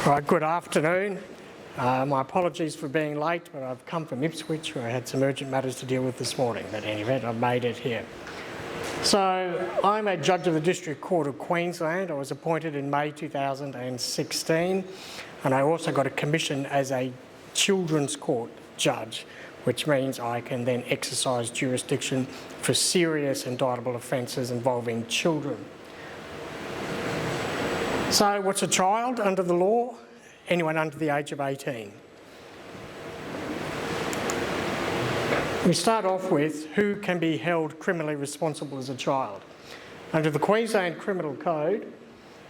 Right, good afternoon. My apologies for being late, but I've come from Ipswich where I had some urgent matters to deal with this morning. But in any event, I've made it here. So I'm a judge of the District Court of Queensland. I was appointed in May 2016, and I also got a commission as a Children's Court judge, which means I can then exercise jurisdiction for serious indictable offences involving children. So what's a child under the law? Anyone under the age of 18. We start off with who can be held criminally responsible as a child. Under the Queensland Criminal Code,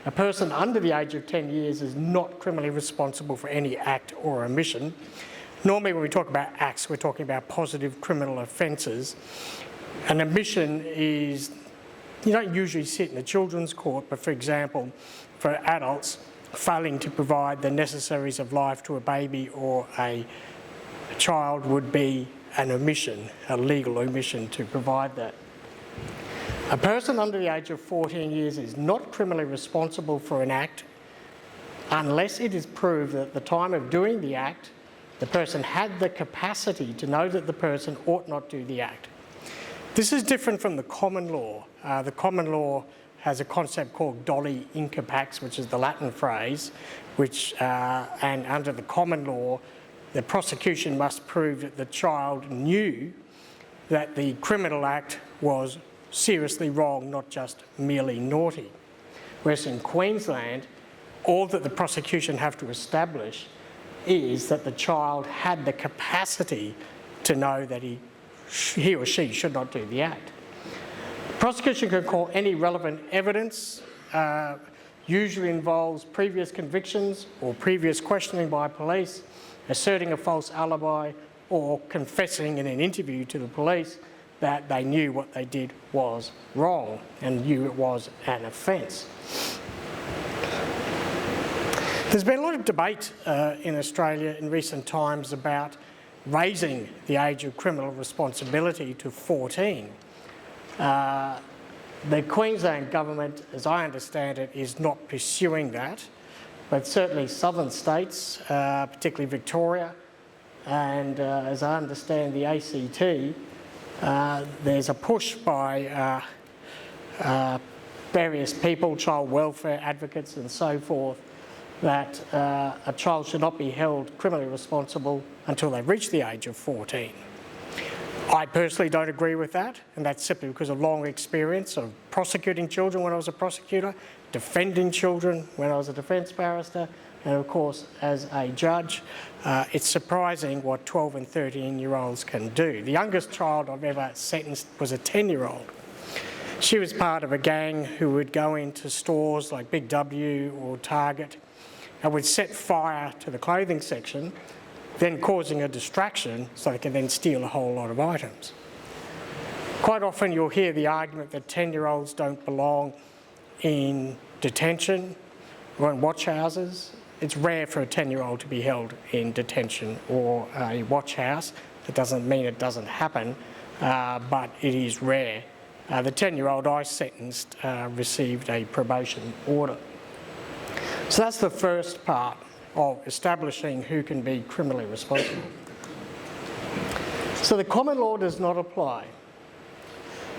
a person under the age of 10 years is not criminally responsible for any act or omission. Normally when we talk about acts, we're talking about positive criminal offences. An omission is, you don't usually sit in a children's court, but for example, for adults, failing to provide the necessaries of life to a baby or a child would be an omission, a legal omission to provide that. A person under the age of 14 years is not criminally responsible for an act unless it is proved that at the time of doing the act, the person had the capacity to know that the person ought not do the act. This is different from the common law. The common law has a concept called doli incapax, which is the Latin phrase, and under the common law, the prosecution must prove that the child knew that the criminal act was seriously wrong, not just merely naughty. Whereas in Queensland, all that the prosecution have to establish is that the child had the capacity to know that he or she should not do the act. Prosecution can call any relevant evidence, usually involves previous convictions or previous questioning by police, asserting a false alibi or confessing in an interview to the police that they knew what they did was wrong and knew it was an offence. There's been a lot of debate in Australia in recent times about raising the age of criminal responsibility to 14. The Queensland government, as I understand it, is not pursuing that, but certainly southern states, particularly Victoria, and as I understand the ACT, there's a push by various people, child welfare advocates and so forth, that a child should not be held criminally responsible until they reach the age of 14. I personally don't agree with that, and that's simply because of long experience of prosecuting children when I was a prosecutor, defending children when I was a defence barrister, and of course as a judge. It's surprising what 12 and 13-year-olds can do. The youngest child I've ever sentenced was a 10-year-old. She was part of a gang who would go into stores like Big W or Target and would set fire to the clothing section, then causing a distraction so they can then steal a whole lot of items. Quite often you'll hear the argument that 10-year-olds don't belong in detention or in watch houses. It's rare for a 10-year-old to be held in detention or a watch house. That doesn't mean it doesn't happen, but it is rare. The 10-year-old I sentenced received a probation order. So that's the first part of establishing who can be criminally responsible. So the common law does not apply.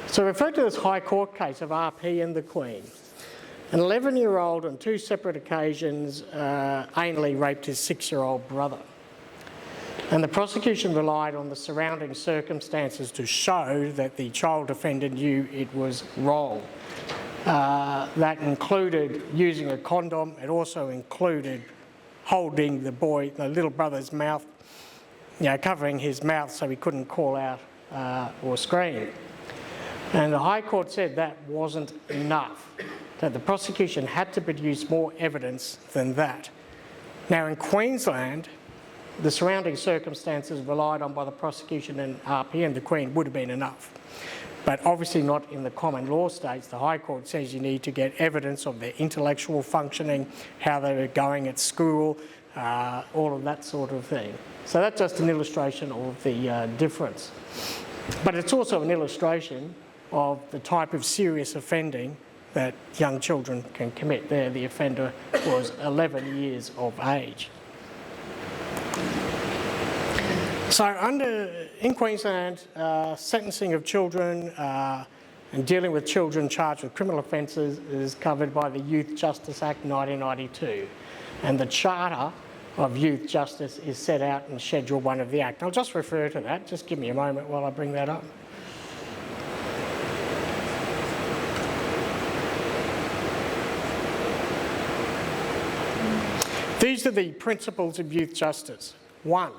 So refer to this High Court case of RP and the Queen. An 11-year-old on two separate occasions anally raped his 6-year-old brother. And the prosecution relied on the surrounding circumstances to show that the child offender knew it was wrong. That included using a condom. It also included holding the little brother's mouth, covering his mouth so he couldn't call out or scream. And the High Court said that wasn't enough, that the prosecution had to produce more evidence than that. Now in Queensland, the surrounding circumstances relied on by the prosecution and RP and the Queen would have been enough. But obviously not in the common law states. The High Court says you need to get evidence of their intellectual functioning, how they were going at school, all of that sort of thing. So that's just an illustration of the difference. But it's also an illustration of the type of serious offending that young children can commit. There, the offender was 11 years of age. So in Queensland, sentencing of children and dealing with children charged with criminal offences is covered by the Youth Justice Act 1992. And the Charter of Youth Justice is set out in Schedule 1 of the Act. I'll just refer to that. Just give me a moment while I bring that up. These are the principles of youth justice. 1.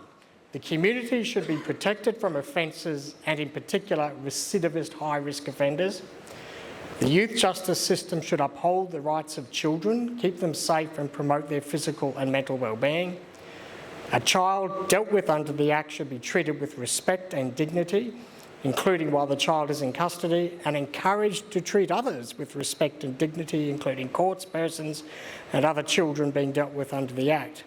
The community should be protected from offences and in particular recidivist high-risk offenders. The youth justice system should uphold the rights of children, keep them safe and promote their physical and mental well-being. A child dealt with under the Act should be treated with respect and dignity, including while the child is in custody, and encouraged to treat others with respect and dignity, including courts, persons and other children being dealt with under the Act.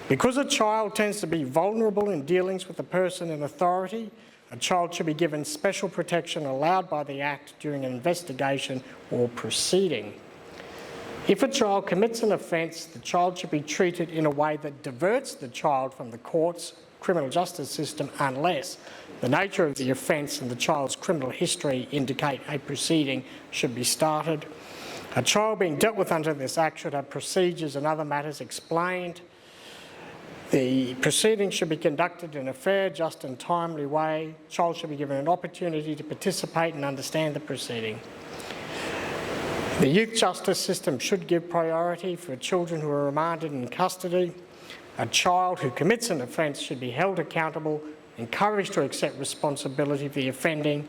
Because a child tends to be vulnerable in dealings with a person in authority, a child should be given special protection allowed by the Act during an investigation or proceeding. If a child commits an offence, the child should be treated in a way that diverts the child from the courts, criminal justice system, unless the nature of the offence and the child's criminal history indicate a proceeding should be started. A child being dealt with under this Act should have procedures and other matters explained. The proceedings should be conducted in a fair, just and timely way. The child should be given an opportunity to participate and understand the proceeding. The youth justice system should give priority for children who are remanded in custody. A child who commits an offence should be held accountable, encouraged to accept responsibility for the offending,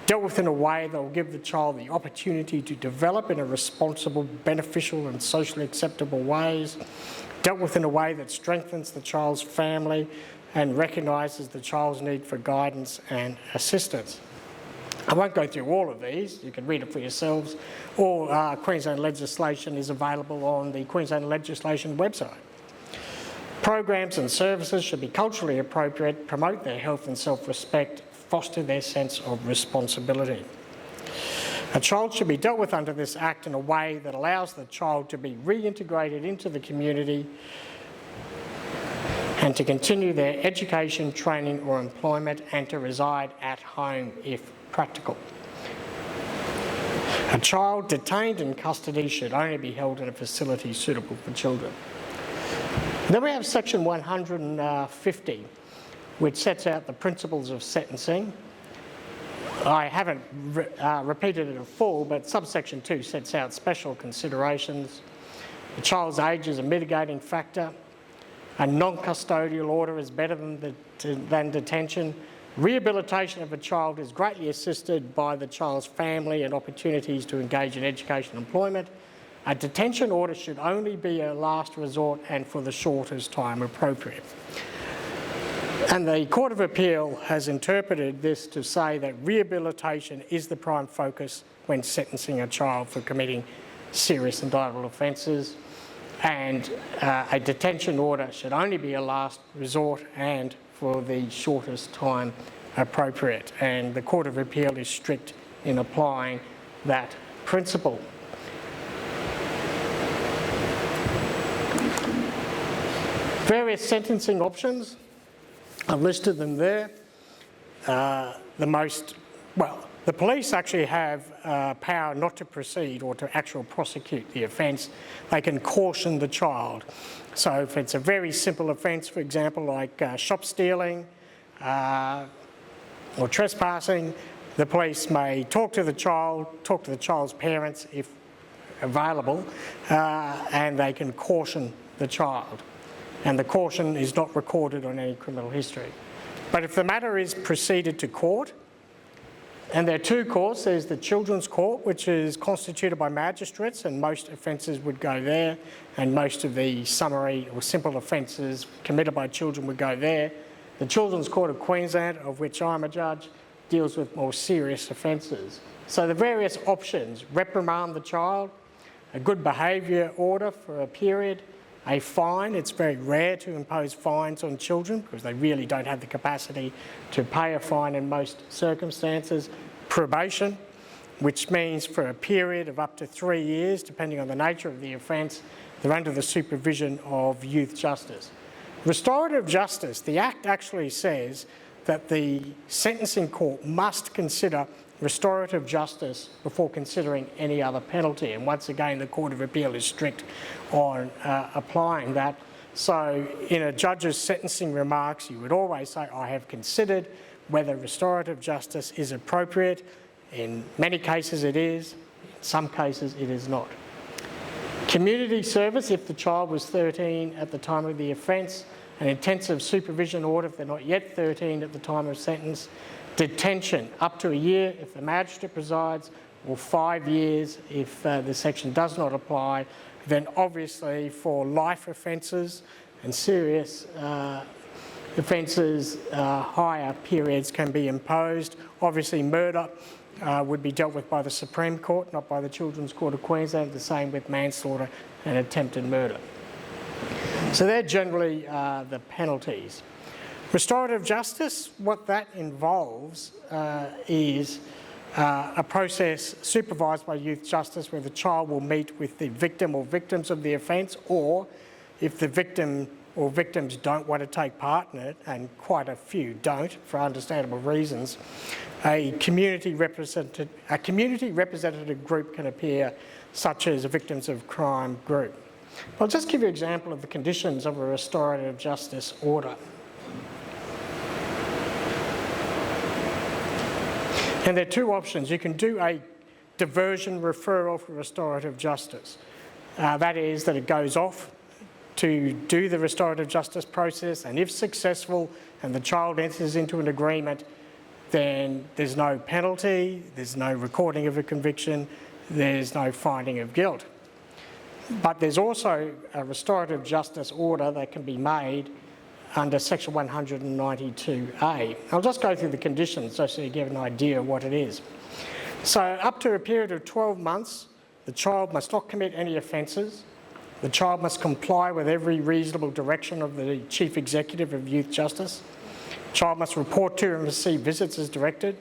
dealt with in a way that will give the child the opportunity to develop in a responsible, beneficial and socially acceptable ways, dealt with in a way that strengthens the child's family and recognises the child's need for guidance and assistance. I won't go through all of these, you can read it for yourselves. All Queensland legislation is available on the Queensland legislation website. Programs and services should be culturally appropriate, promote their health and self-respect, foster their sense of responsibility. A child should be dealt with under this Act in a way that allows the child to be reintegrated into the community and to continue their education, training or employment and to reside at home if practical. A child detained in custody should only be held in a facility suitable for children. Then we have section 150, which sets out the principles of sentencing. I haven't repeated it in full, but subsection 2 sets out special considerations. The child's age is a mitigating factor. A non-custodial order is better than detention. Rehabilitation of a child is greatly assisted by the child's family and opportunities to engage in education and employment. A detention order should only be a last resort and for the shortest time appropriate. And the Court of Appeal has interpreted this to say that rehabilitation is the prime focus when sentencing a child for committing serious indictable offences, and a detention order should only be a last resort and for the shortest time appropriate. And the Court of Appeal is strict in applying that principle. Various sentencing options, I've listed them there. The police actually have power not to proceed or to actually prosecute the offence. They can caution the child. So if it's a very simple offence, for example, like shop stealing or trespassing, the police may talk to the child's parents if available, and they can caution the child. And the caution is not recorded on any criminal history. But if the matter is proceeded to court, and there are two courts, there's the Children's Court, which is constituted by magistrates, and most offences would go there, and most of the summary or simple offences committed by children would go there. The Children's Court of Queensland, of which I'm a judge, deals with more serious offences. So the various options: reprimand the child, a good behaviour order for a period, a fine. It's very rare to impose fines on children because they really don't have the capacity to pay a fine in most circumstances. Probation, which means for a period of up to 3 years, depending on the nature of the offence, they're under the supervision of youth justice. Restorative justice, the Act actually says that the sentencing court must consider restorative justice before considering any other penalty. And once again, the Court of Appeal is strict on applying that. So in a judge's sentencing remarks, you would always say, I have considered whether restorative justice is appropriate. In many cases it is, in some cases it is not. Community service, if the child was 13 at the time of the offence, an intensive supervision order if they're not yet 13 at the time of sentence, detention up to a year if the magistrate presides, or 5 years if the section does not apply. Then obviously for life offences and serious offences, higher periods can be imposed. Obviously murder would be dealt with by the Supreme Court, not by the Children's Court of Queensland, the same with manslaughter and attempted murder. So they're generally the penalties. Restorative justice, what that involves is a process supervised by youth justice where the child will meet with the victim or victims of the offence, or if the victim or victims don't want to take part in it, and quite a few don't for understandable reasons, a community representative group can appear, such as a victims of crime group. I'll just give you an example of the conditions of a restorative justice order. And there are two options. You can do a diversion referral for restorative justice. That is that it goes off to do the restorative justice process, and if successful and the child enters into an agreement, then there's no penalty, there's no recording of a conviction, there's no finding of guilt. But there's also a restorative justice order that can be made under section 192A. I'll just go through the conditions so you get an idea of what it is. So up to a period of 12 months, the child must not commit any offences. The child must comply with every reasonable direction of the Chief Executive of Youth Justice. The child must report to and receive visits as directed.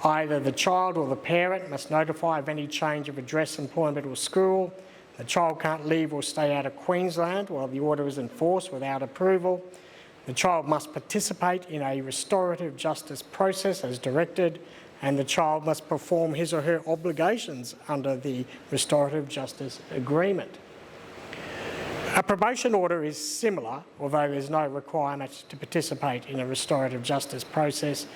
Either the child or the parent must notify of any change of address, employment or school. The child can't leave or stay out of Queensland while the order is in force without approval. The child must participate in a restorative justice process as directed, and the child must perform his or her obligations under the restorative justice agreement. A probation order is similar, although there's no requirement to participate in a restorative justice process.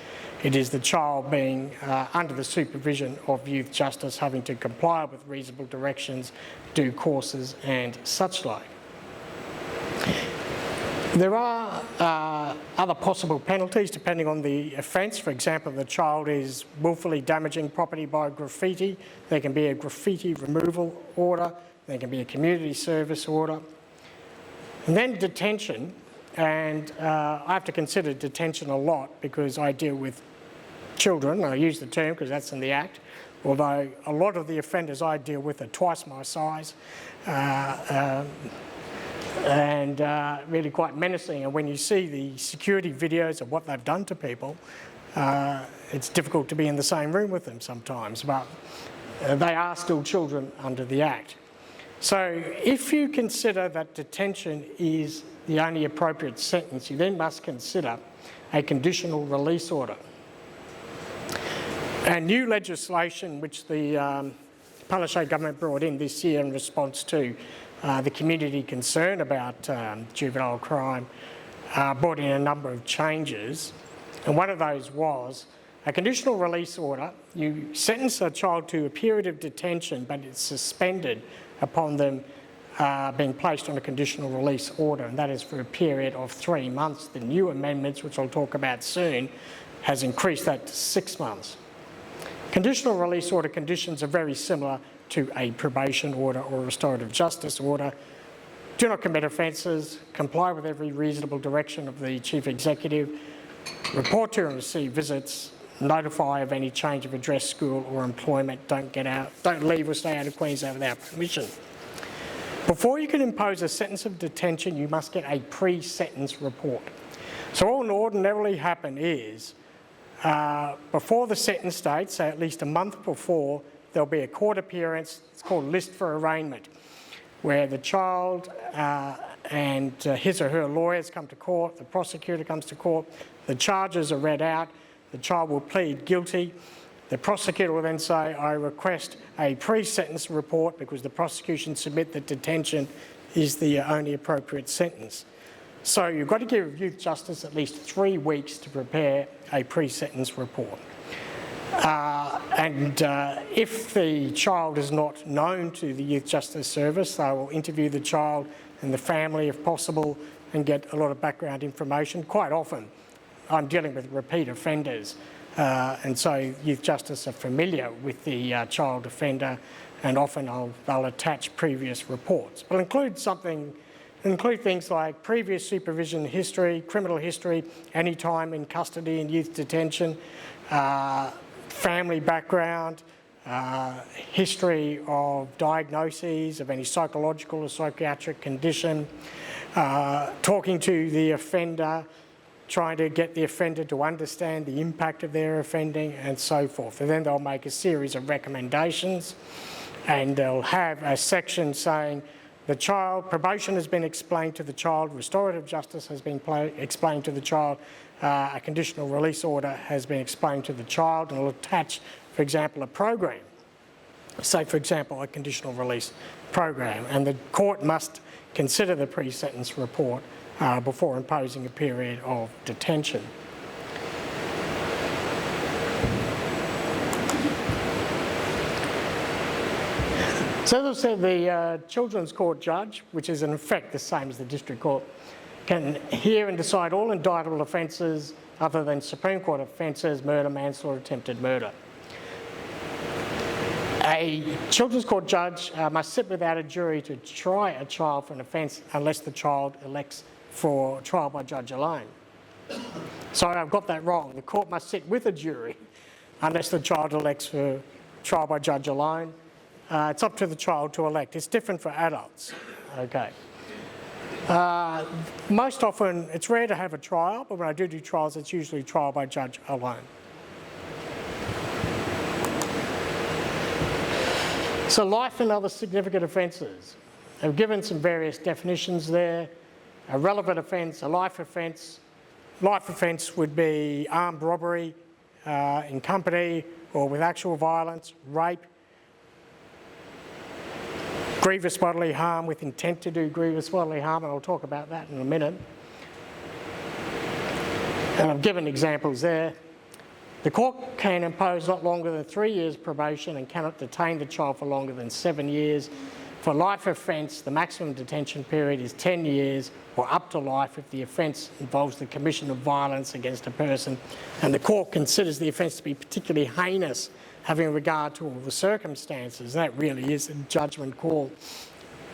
It is the child being under the supervision of youth justice, having to comply with reasonable directions, do courses and such like. There are other possible penalties depending on the offence. For example, if the child is wilfully damaging property by graffiti, there can be a graffiti removal order, there can be a community service order. And then detention, and I have to consider detention a lot because I deal with children. I use the term because that's in the Act, although a lot of the offenders I deal with are twice my size and really quite menacing. And when you see the security videos of what they've done to people, it's difficult to be in the same room with them sometimes, but they are still children under the Act. So if you consider that detention is the only appropriate sentence, you then must consider a conditional release order. And new legislation which the Palaszczuk government brought in this year in response to the community concern about juvenile crime brought in a number of changes, and one of those was a conditional release order. You sentence a child to a period of detention, but it's suspended upon them being placed on a conditional release order, and that is for a period of 3 months. The new amendments, which I'll talk about soon, has increased that to 6 months. Conditional release order conditions are very similar to a probation order or a restorative justice order. Do not commit offences, comply with every reasonable direction of the Chief Executive, report to and receive visits, notify of any change of address, school or employment, don't leave or stay out of Queensland without permission. Before you can impose a sentence of detention, you must get a pre-sentence report. So what will ordinarily happen is, before the sentence date, so at least a month before, there'll be a court appearance. It's called list for arraignment, where the child and his or her lawyers come to court, the prosecutor comes to court, the charges are read out, the child will plead guilty. The prosecutor will then say, I request a pre-sentence report because the prosecution submit that detention is the only appropriate sentence. So you've got to give Youth Justice at least 3 weeks to prepare a pre-sentence report. If the child is not known to the Youth Justice Service, they will interview the child and the family if possible and get a lot of background information. Quite often I'm dealing with repeat offenders, and so Youth Justice are familiar with the child offender, and often they'll attach previous reports. But include things like previous supervision history, criminal history, any time in custody and youth detention, family background, history of diagnoses of any psychological or psychiatric condition, talking to the offender, trying to get the offender to understand the impact of their offending and so forth. And then they'll make a series of recommendations, and they'll have a section saying the child, probation has been explained to the child, restorative justice has been explained to the child, a conditional release order has been explained to the child, and it'll attach, for example, a program. Say, for example, a conditional release program, and the court must consider the pre-sentence report before imposing a period of detention. So as I said, the Children's Court judge, which is in effect the same as the District Court, can hear and decide all indictable offences other than Supreme Court offences, murder, manslaughter, attempted murder. A Children's Court judge must sit without a jury to try a child for an offence unless the child elects for trial by judge alone. Sorry, I've got that wrong. The court must sit with a jury unless the child elects for trial by judge alone. It's up to the child to elect. It's different for adults. Okay. Most often, it's rare to have a trial, but when I do trials, it's usually trial by judge alone. So life and other significant offences. I've given some various definitions there. A relevant offence, a life offence. Life offence would be armed robbery in company or with actual violence, rape, grievous bodily harm with intent to do grievous bodily harm, and I'll talk about that in a minute. And I've given examples there. The court can impose not longer than 3 years probation and cannot detain the child for longer than 7 years. For life offence, the maximum detention period is 10 years or up to life if the offence involves the commission of violence against a person and the court considers the offence to be particularly heinous, having regard to all the circumstances. That really is a judgment call.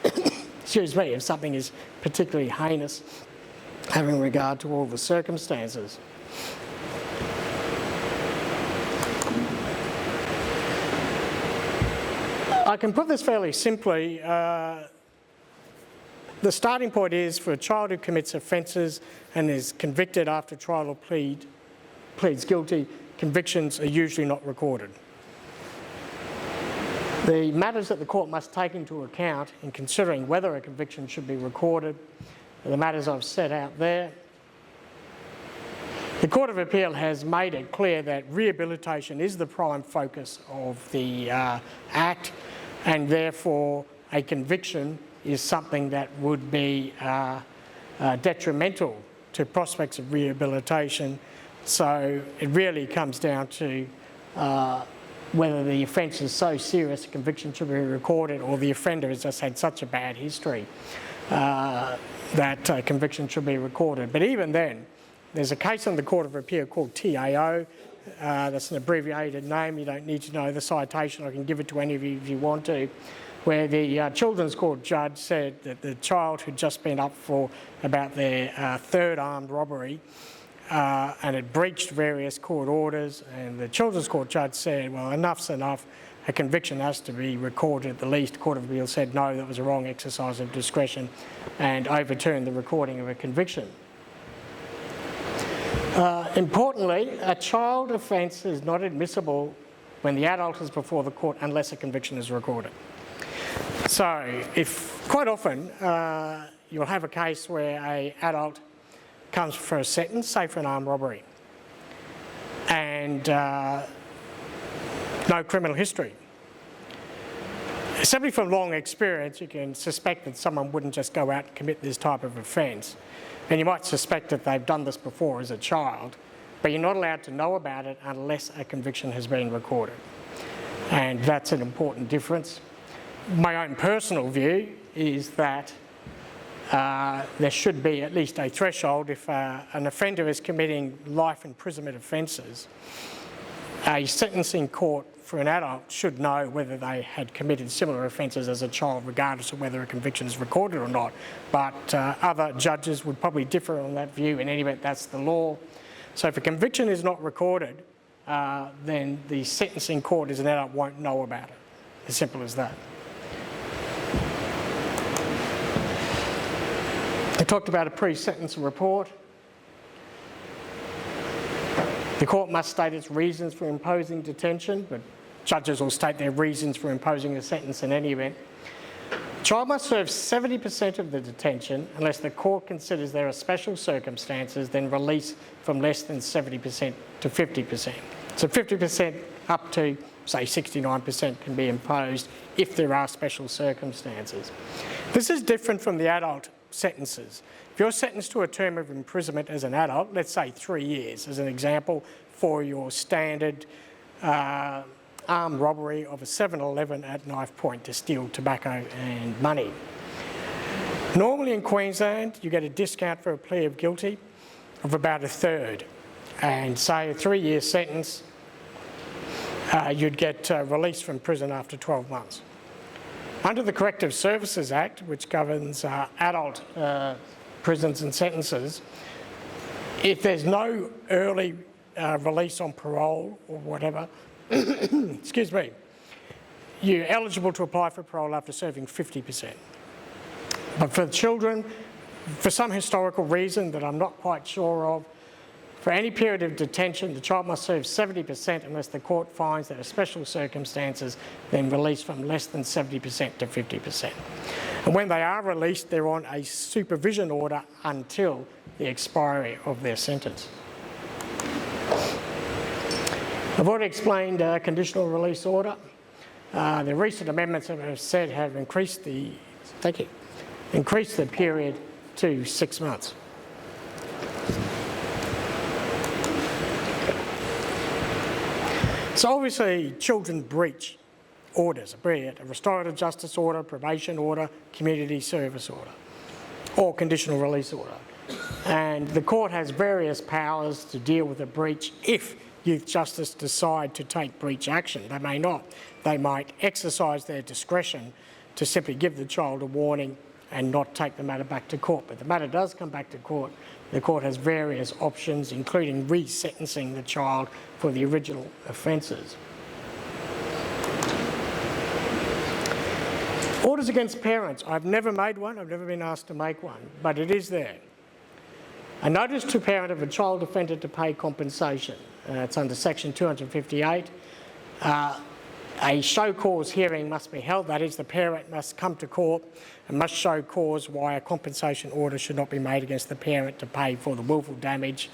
Excuse me, if something is particularly heinous, having regard to all the circumstances. I can put this fairly simply. The starting point is for a child who commits offences and is convicted after trial or pleads guilty, convictions are usually not recorded. The matters that the court must take into account in considering whether a conviction should be recorded are the matters I've set out there. The Court of Appeal has made it clear that rehabilitation is the prime focus of the Act, and therefore a conviction is something that would be detrimental to prospects of rehabilitation. So it really comes down to whether the offence is so serious a conviction should be recorded, or the offender has just had such a bad history that conviction should be recorded. But even then, there's a case on the Court of Appeal called TAO. That's an abbreviated name. You don't need to know the citation. I can give it to any of you if you want to, where the Children's Court judge said that the child who'd just been up for about their third armed robbery and had breached various court orders, and the Children's Court judge said, well, enough's enough. A conviction has to be recorded at the least. Court of Appeal said no, that was a wrong exercise of discretion, and overturned the recording of a conviction. Importantly, a child offence is not admissible when the adult is before the court unless a conviction is recorded. So quite often you'll have a case where an adult comes for a sentence, say for an armed robbery, and no criminal history. Simply from long experience, you can suspect that someone wouldn't just go out and commit this type of offence. And you might suspect that they've done this before as a child, but you're not allowed to know about it unless a conviction has been recorded. And that's an important difference. My own personal view is that there should be at least a threshold. If an offender is committing life imprisonment offences, a sentencing court for an adult should know whether they had committed similar offences as a child, regardless of whether a conviction is recorded or not. But other judges would probably differ on that view. In any event, that's the law. So if a conviction is not recorded, then the sentencing court as an adult won't know about it. As simple as that. I talked about a pre-sentence report. The court must state its reasons for imposing detention, but judges will state their reasons for imposing a sentence in any event. The child must serve 70% of the detention unless the court considers there are special circumstances, then release from less than 70% to 50%. So 50% up to, say, 69% can be imposed if there are special circumstances. This is different from the adult sentences. If you're sentenced to a term of imprisonment as an adult, let's say 3 years as an example, for your standard armed robbery of a 7-Eleven at knife point to steal tobacco and money. Normally in Queensland, you get a discount for a plea of guilty of about a third. And say a 3-year sentence, you'd get released from prison after 12 months. Under the Corrective Services Act, which governs adult prisons and sentences, if there's no early release on parole or whatever, excuse me, you're eligible to apply for parole after serving 50%. But for children, for some historical reason that I'm not quite sure of, for any period of detention, the child must serve 70% unless the court finds there are special circumstances, then released from less than 70% to 50%. And when they are released, they're on a supervision order until the expiry of their sentence. I've already explained conditional release order. The recent amendments, as I've said, have increased the period to 6 months. So obviously children breach orders, be it a restorative justice order, probation order, community service order, or conditional release order. And the court has various powers to deal with a breach if youth justice decide to take breach action. They may not. They might exercise their discretion to simply give the child a warning and not take the matter back to court. But the matter does come back to court. The court has various options, including resentencing the child for the original offences. Orders against parents. I've never made one. I've never been asked to make one, but it is there. A notice to parent of a child offender to pay compensation. It's under section 258. A show cause hearing must be held, that is, the parent must come to court and must show cause why a compensation order should not be made against the parent to pay for the willful damage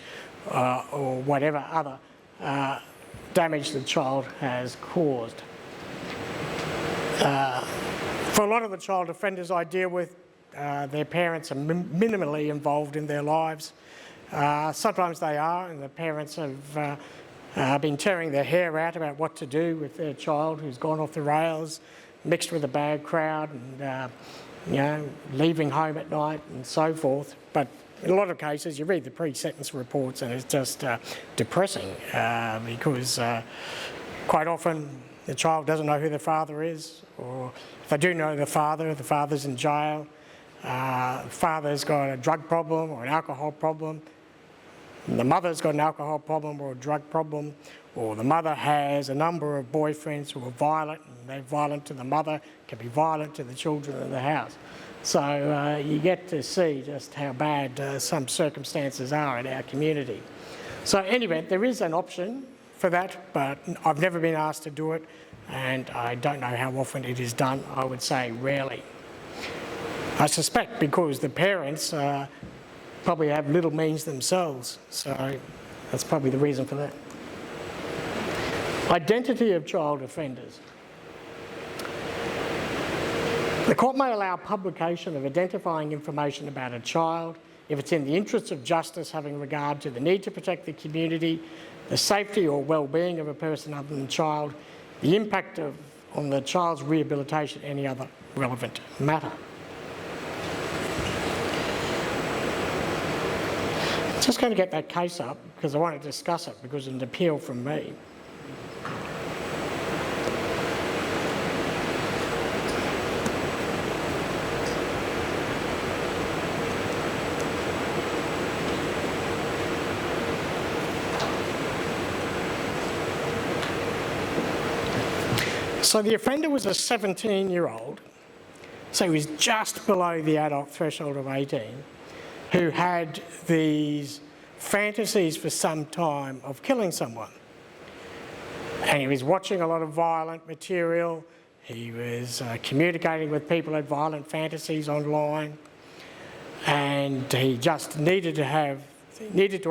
or whatever other damage the child has caused. For a lot of the child offenders I deal with, their parents are minimally involved in their lives. Sometimes they are, and the parents have been tearing their hair out about what to do with their child who's gone off the rails, mixed with a bad crowd, and leaving home at night and so forth. But in a lot of cases, you read the pre-sentence reports and it's just depressing because quite often the child doesn't know who the father is, or if they do know the father's in jail, the father's got a drug problem or an alcohol problem, the mother's got an alcohol problem or a drug problem, or the mother has a number of boyfriends who are violent, and they're violent to the mother, can be violent to the children in the house. So you get to see just how bad some circumstances are in our community. So anyway, there is an option for that, but I've never been asked to do it, and I don't know how often it is done. I would say rarely. I suspect because the parents probably have little means themselves, so that's probably the reason for that. Identity of child offenders. The court may allow publication of identifying information about a child if it's in the interests of justice, having regard to the need to protect the community, the safety or well-being of a person other than the child, the impact on the child's rehabilitation, any other relevant matter. Just going to get that case up because I want to discuss it because it's an appeal from me. So the offender was a 17-year-old, so he was just below the adult threshold of 18, who had these fantasies for some time of killing someone. And he was watching a lot of violent material, he was communicating with people who had violent fantasies online, and he just needed to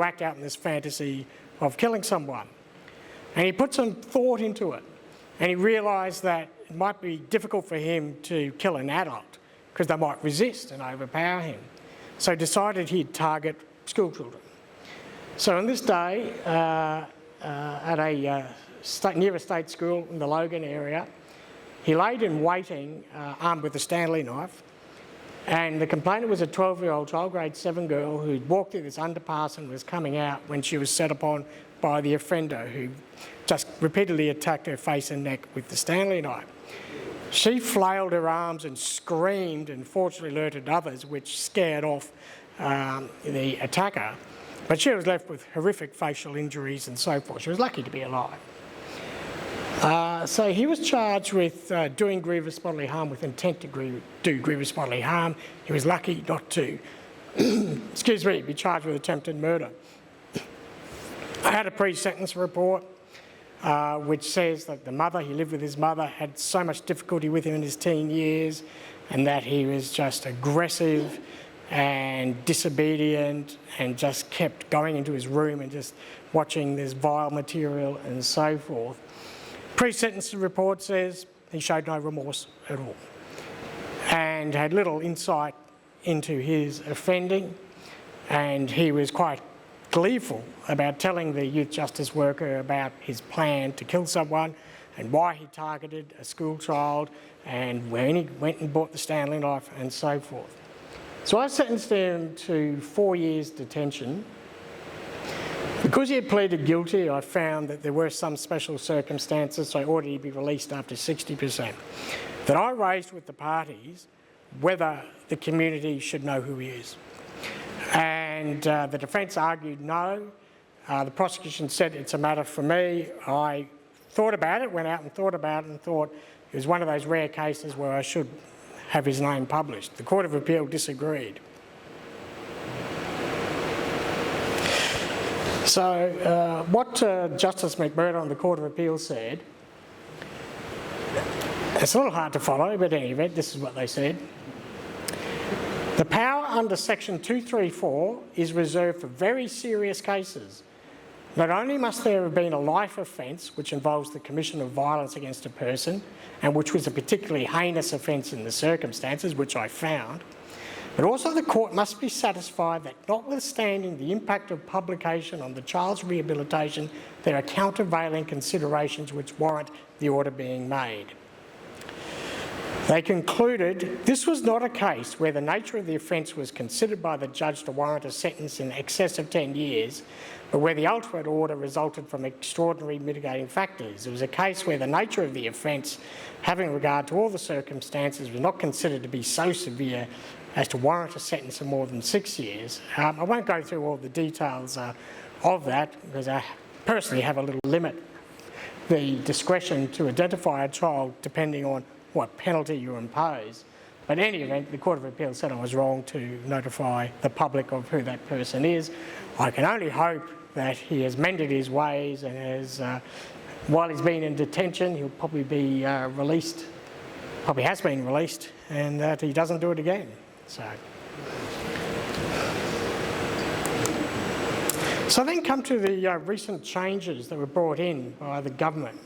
act out in this fantasy of killing someone. And he put some thought into it. And he realised that it might be difficult for him to kill an adult because they might resist and overpower him. So he decided he'd target school children. So on this day, near a state school in the Logan area, he laid in waiting, armed with a Stanley knife, and the complainant was a 12-year-old child, grade 7 girl, who'd walked through this underpass and was coming out when she was set upon by the offender, who just repeatedly attacked her face and neck with the Stanley knife. She flailed her arms and screamed and fortunately alerted others, which scared off the attacker. But she was left with horrific facial injuries and so forth. She was lucky to be alive. So he was charged with doing grievous bodily harm with intent to do grievous bodily harm. He was lucky not to, be charged with attempted murder. I had a pre-sentence report which says that he lived with his mother, had so much difficulty with him in his teen years, and that he was just aggressive and disobedient and just kept going into his room and just watching this vile material and so forth. Pre-sentence report says he showed no remorse at all and had little insight into his offending, and he was quite gleeful about telling the youth justice worker about his plan to kill someone and why he targeted a school child and when he went and bought the Stanley knife and so forth. So I sentenced him to 4 years detention. Because he had pleaded guilty, I found that there were some special circumstances, so I ordered he be released after 60%. That I raised with the parties whether the community should know who he is. And the defence argued no. The prosecution said it's a matter for me. I thought about it, went out and thought about it and thought it was one of those rare cases where I should have his name published. The Court of Appeal disagreed. So what Justice McMurdo on the Court of Appeal said, it's a little hard to follow, but in any event, this is what they said. The power under section 234 is reserved for very serious cases. Not only must there have been a life offence which involves the commission of violence against a person, and which was a particularly heinous offence in the circumstances, which I found, but also the court must be satisfied that notwithstanding the impact of publication on the child's rehabilitation, there are countervailing considerations which warrant the order being made. They concluded this was not a case where the nature of the offence was considered by the judge to warrant a sentence in excess of 10 years, but where the ultimate order resulted from extraordinary mitigating factors. It was a case where the nature of the offence, having regard to all the circumstances, was not considered to be so severe as to warrant a sentence of more than 6 years. I won't go through all the details of that because I personally have a little limit the discretion to identify a child depending on what penalty you impose. But in any event, the Court of Appeal said I was wrong to notify the public of who that person is. I can only hope that he has mended his ways and has, while he's been in detention, he'll probably be released, probably has been released, and that he doesn't do it again. So then come to the recent changes that were brought in by the government.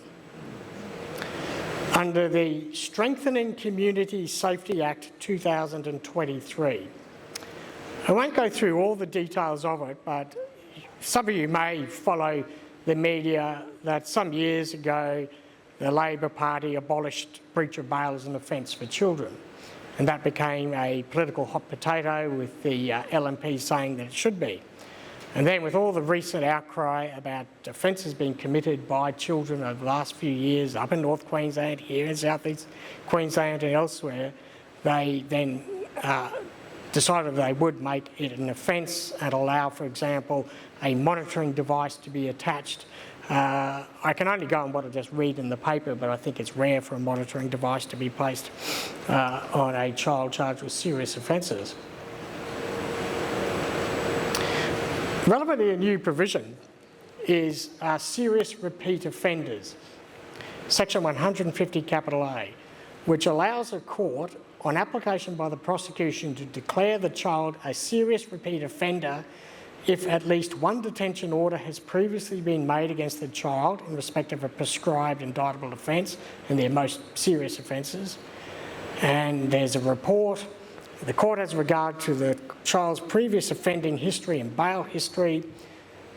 Under the Strengthening Community Safety Act 2023. I won't go through all the details of it, but some of you may follow the media that some years ago the Labor Party abolished breach of bail as an offence for children, and that became a political hot potato with the LNP saying that it should be. And then with all the recent outcry about offences being committed by children over the last few years up in North Queensland, here in South East Queensland and elsewhere, they then decided they would make it an offence and allow, for example, a monitoring device to be attached. I can only go on what I just read in the paper, but I think it's rare for a monitoring device to be placed on a child charged with serious offences. Relevantly, a new provision is serious repeat offenders, section 150 capital A, which allows a court, on application by the prosecution, to declare the child a serious repeat offender if at least one detention order has previously been made against the child in respect of a prescribed indictable offence, and their most serious offences, and there's a report. The court has regard to the child's previous offending history and bail history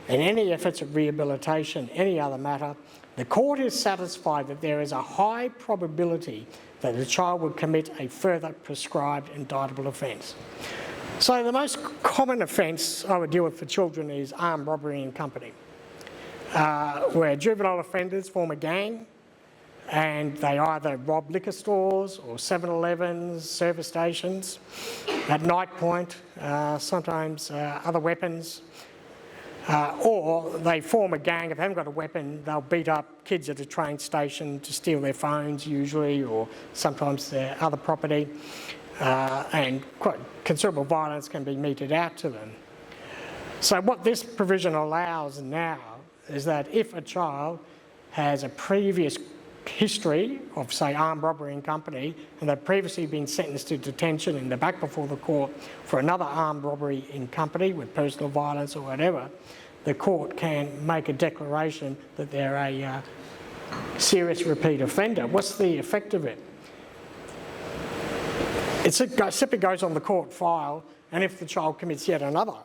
and any efforts at rehabilitation, any other matter. The court is satisfied that there is a high probability that the child will commit a further prescribed indictable offence. So the most common offence I would deal with for children is armed robbery in company, where juvenile offenders form a gang and they either rob liquor stores or 7-Elevens, service stations, at night point, sometimes other weapons, or they form a gang. If they haven't got a weapon, they'll beat up kids at a train station to steal their phones usually, or sometimes their other property, and quite considerable violence can be meted out to them. So what this provision allows now is that if a child has a previous history of, say, armed robbery in company, and they've previously been sentenced to detention and they're back before the court for another armed robbery in company with personal violence or whatever, the court can make a declaration that they're a serious repeat offender. What's the effect of it? It simply goes on the court file, and if the child commits yet another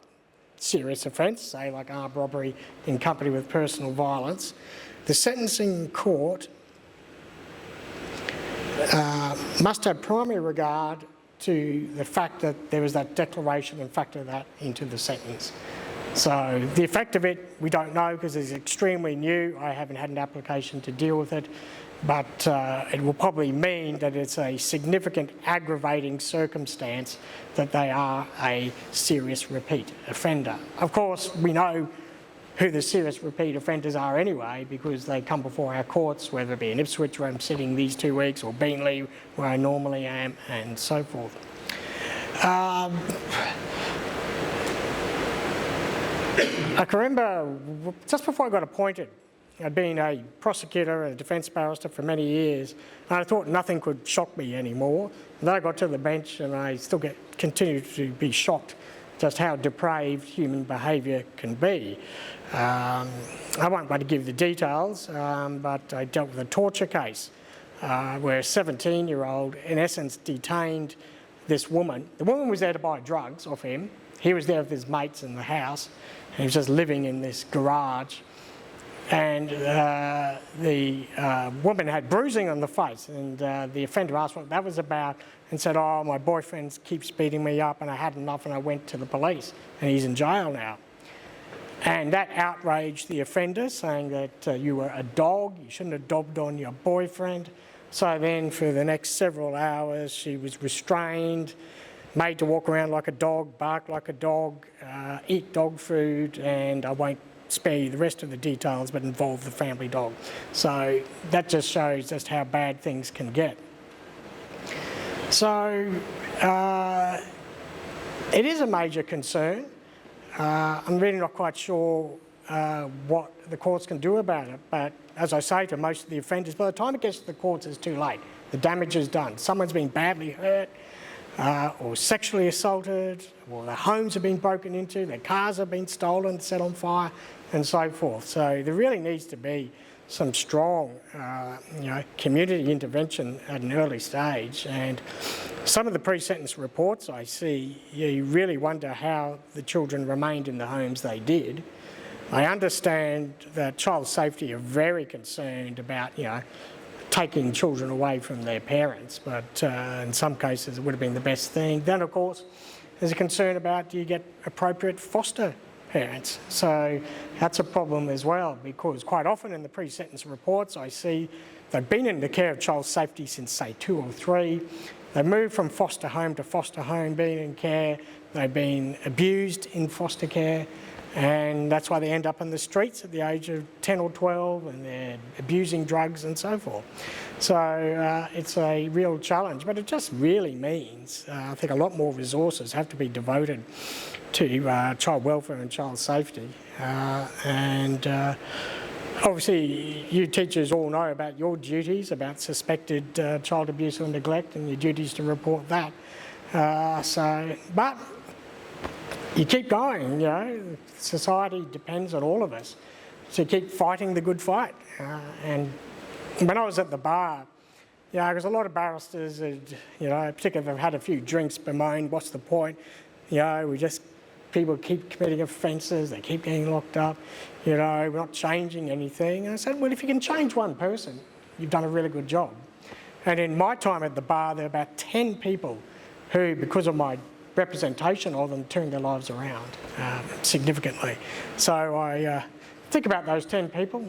serious offence, say like armed robbery in company with personal violence, the sentencing court must have primary regard to the fact that there was that declaration and factor that into the sentence. So the effect of it, we don't know because it's extremely new. I haven't had an application to deal with it, but it will probably mean that it's a significant aggravating circumstance that they are a serious repeat offender. Of course, we know who the serious repeat offenders are anyway, because they come before our courts, whether it be in Ipswich where I'm sitting these 2 weeks, or Beenleigh where I normally am, and so forth. I can remember just before I got appointed, I'd been a prosecutor and a defence barrister for many years, and I thought nothing could shock me anymore. And then I got to the bench and I still continue to be shocked just how depraved human behaviour can be. I won't want to give the details, but I dealt with a torture case where a 17-year-old, in essence, detained this woman. The woman was there to buy drugs off him. He was there with his mates in the house, and he was just living in this garage. And the woman had bruising on the face, and the offender asked what that was about and said, "Oh, my boyfriend keeps beating me up and I had enough and I went to the police and he's in jail now." And that outraged the offender, saying that you were a dog, you shouldn't have dobbed on your boyfriend. So then for the next several hours she was restrained, made to walk around like a dog, bark like a dog, eat dog food, and I won't spare you the rest of the details, but involve the family dog. So that just shows just how bad things can get. So it is a major concern. I'm really not quite sure what the courts can do about it. But as I say to most of the offenders, by the time it gets to the courts, it's too late. The damage is done. Someone's been badly hurt or sexually assaulted, or their homes have been broken into, their cars have been stolen, set on fire, and so forth. So there really needs to be some strong community intervention at an early stage. And some of the pre-sentence reports I see, you really wonder how the children remained in the homes they did. I understand that child safety are very concerned about, taking children away from their parents, but in some cases it would have been the best thing. Then, of course, there's a concern about, do you get appropriate foster parents? So that's a problem as well, because quite often in the pre-sentence reports I see they've been in the care of child safety since, say, 2 or 3. They moved from foster home to foster home, being in care. They've been abused in foster care, and that's why they end up in the streets at the age of 10 or 12, and they're abusing drugs and so forth. So it's a real challenge, but it just really means I think a lot more resources have to be devoted to child welfare and child safety. Obviously, you teachers all know about your duties about suspected child abuse or neglect, and your duties to report that. But you keep going, society depends on all of us to keep fighting the good fight. And when I was at the bar, because a lot of barristers, particularly if they've had a few drinks, bemoaned, what's the point? People keep committing offences, they keep getting locked up, we're not changing anything. And I said, well, if you can change one person, you've done a really good job. And in my time at the bar, there were about 10 people who, because of my representation of them, turned their lives around significantly. So I think about those 10 people.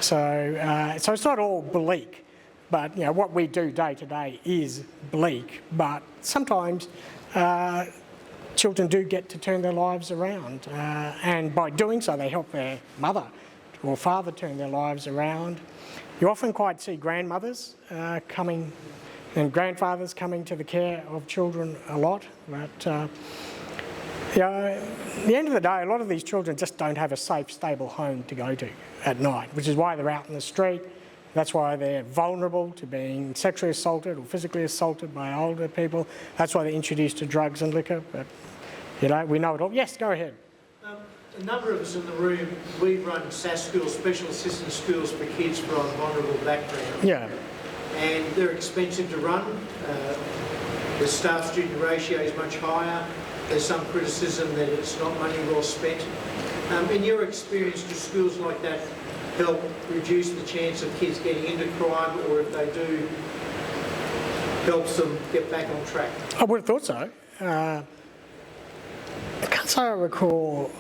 So it's not all bleak, but what we do day to day is bleak. But sometimes children do get to turn their lives around, and by doing so they help their mother or father turn their lives around. You often quite see grandmothers coming and grandfathers coming to the care of children a lot, but at the end of the day, a lot of these children just don't have a safe, stable home to go to at night, which is why they're out in the street. That's why they're vulnerable to being sexually assaulted or physically assaulted by older people. That's why they're introduced to drugs and liquor. But, we know it all. Yes, go ahead. A number of us in the room, we run SAS schools, special assistance schools for kids from vulnerable backgrounds. Yeah. And they're expensive to run. The staff-student ratio is much higher. There's some criticism that it's not money well spent. In your experience, do schools like that help reduce the chance of kids getting into crime, or if they do, helps them get back on track? I would have thought so. I can't say I recall...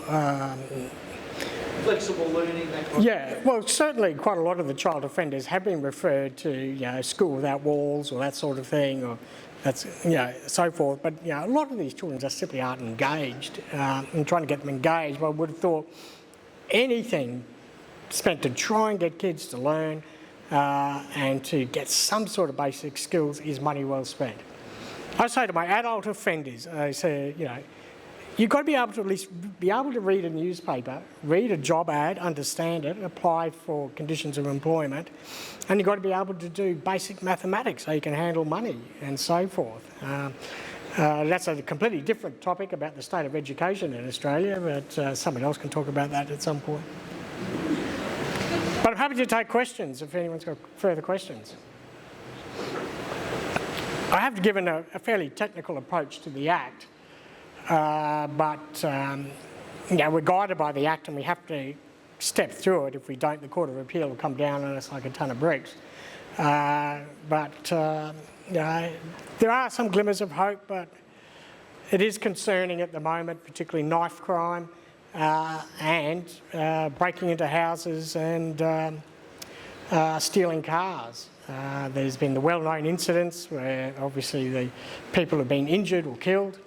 Flexible learning, that kind of thing. Well, certainly quite a lot of the child offenders have been referred to, school without walls or that sort of thing, or that's, so forth. But, a lot of these children just simply aren't engaged, and trying to get them engaged, I would have thought anything spent to try and get kids to learn and to get some sort of basic skills is money well spent. I say to my adult offenders, I say, you've got to be able to at least be able to read a newspaper, read a job ad, understand it, apply for conditions of employment, and you've got to be able to do basic mathematics so you can handle money and so forth. That's a completely different topic about the state of education in Australia, but someone else can talk about that at some point. But I'm happy to take questions if anyone's got further questions. I have given a fairly technical approach to the Act, but we're guided by the Act and we have to step through it. If we don't, the Court of Appeal will come down on us like a ton of bricks. There are some glimmers of hope, but it is concerning at the moment, particularly knife crime and breaking into houses and stealing cars. There's been the well-known incidents where obviously the people have been injured or killed.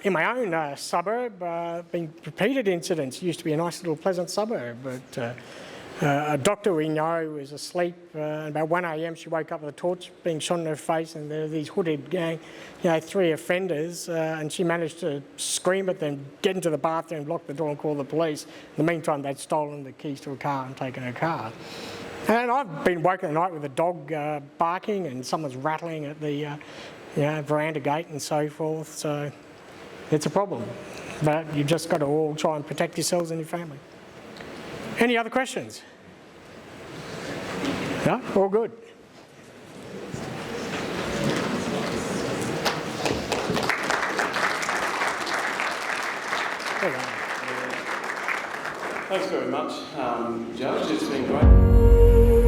In my own suburb, been repeated incidents. It used to be a nice little pleasant suburb, but A doctor we know was asleep. About 1 a.m. she woke up with a torch being shone in her face, and there were these hooded gang, 3 offenders, and she managed to scream at them, get into the bathroom, lock the door and call the police. In the meantime, they'd stolen the keys to her car and taken her car. And I've been woken at night with a dog barking and someone's rattling at the veranda gate and so forth. So it's a problem. But you've just got to all try and protect yourselves and your family. Any other questions? No? All good. Thanks very much, Judge. It's been great.